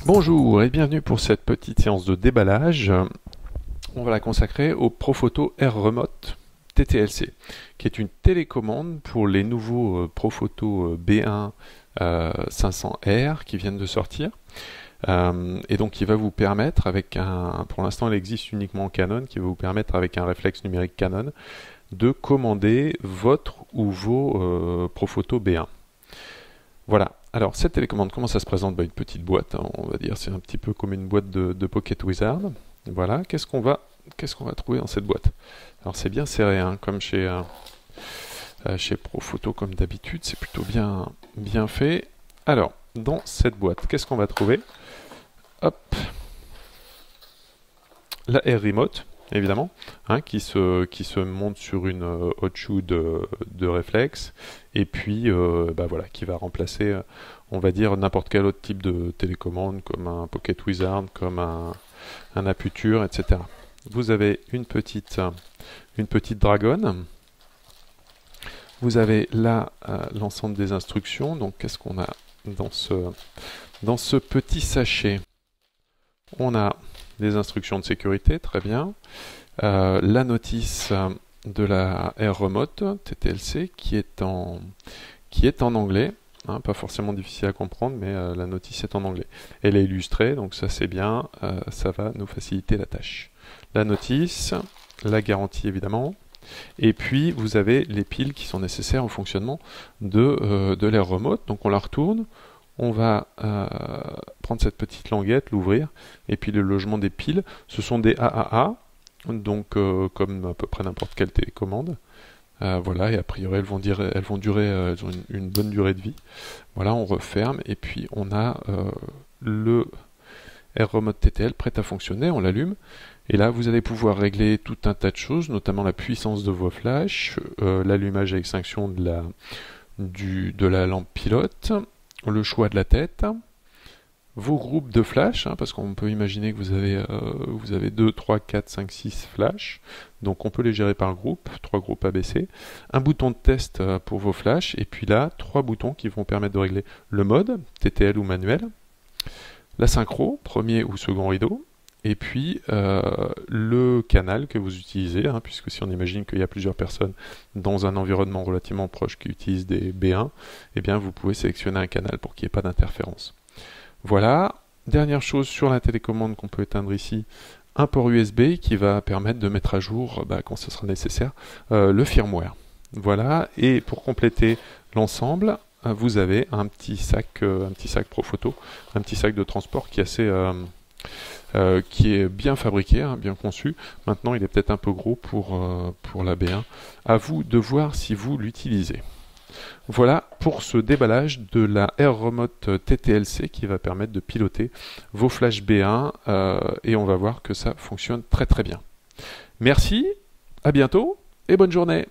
Bonjour et bienvenue pour cette petite séance de déballage. On va la consacrer au Profoto Air Remote TTLC, qui est une télécommande pour les nouveaux Profoto B1 500R qui viennent de sortir. Et donc qui va vous permettre avec pour l'instant elle existe uniquement en Canon, qui va vous permettre avec un réflexe numérique Canon de commander votre ou vos Profoto B1. Voilà. Alors cette télécommande, comment ça se présente? Une petite boîte, hein, on va dire, c'est un petit peu comme une boîte de Pocket Wizard. Voilà, qu'est-ce qu'on va trouver dans cette boîte? Alors c'est bien serré, hein, comme chez Profoto comme d'habitude, c'est plutôt bien fait. Alors, dans cette boîte, qu'est-ce qu'on va trouver? Hop, la Air Remote, évidemment, hein, qui se monte sur une hot shoe de réflexe, et puis voilà, qui va remplacer, on va dire, n'importe quel autre type de télécommande, comme un Pocket Wizard, comme un Aputure, etc. Vous avez une petite Dragon. Vous avez là l'ensemble des instructions. Donc qu'est-ce qu'on a dans ce petit sachet? On a des instructions de sécurité, très bien. La notice de la Air Remote TTLC qui est en anglais, hein, pas forcément difficile à comprendre, mais la notice est en anglais. Elle est illustrée, donc ça c'est bien, ça va nous faciliter la tâche. La notice, la garantie évidemment, et puis vous avez les piles qui sont nécessaires au fonctionnement de l'Air Remote. Donc on la retourne. On va prendre cette petite languette, l'ouvrir, et puis le logement des piles, ce sont des AAA, donc comme à peu près n'importe quelle télécommande. Voilà, et a priori elles vont elles ont une bonne durée de vie. Voilà, on referme, et puis on a le Air Remote TTL prêt à fonctionner, on l'allume, et là vous allez pouvoir régler tout un tas de choses, notamment la puissance de vos flashs, l'allumage à extinction de la lampe pilote, le choix de la tête, vos groupes de flash, hein, parce qu'on peut imaginer que vous avez 2, 3, 4, 5, 6 flashs, donc on peut les gérer par groupe, 3 groupes ABC, un bouton de test pour vos flashs, et puis là, 3 boutons qui vont permettre de régler le mode, TTL ou manuel, la synchro, premier ou second rideau, et puis le canal que vous utilisez, hein, puisque si on imagine qu'il y a plusieurs personnes dans un environnement relativement proche qui utilisent des B1, eh bien vous pouvez sélectionner un canal pour qu'il n'y ait pas d'interférence. Voilà, dernière chose sur la télécommande qu'on peut éteindre ici, un port USB qui va permettre de mettre à jour, quand ce sera nécessaire, le firmware. Voilà, et pour compléter l'ensemble, vous avez un petit sac Profoto, un petit sac de transport qui est bien fabriqué, hein, bien conçu. Maintenant, il est peut-être un peu gros pour la B1. À vous de voir si vous l'utilisez. Voilà pour ce déballage de la Air Remote TTLC qui va permettre de piloter vos flash B1 et on va voir que ça fonctionne très très bien. Merci, à bientôt et bonne journée.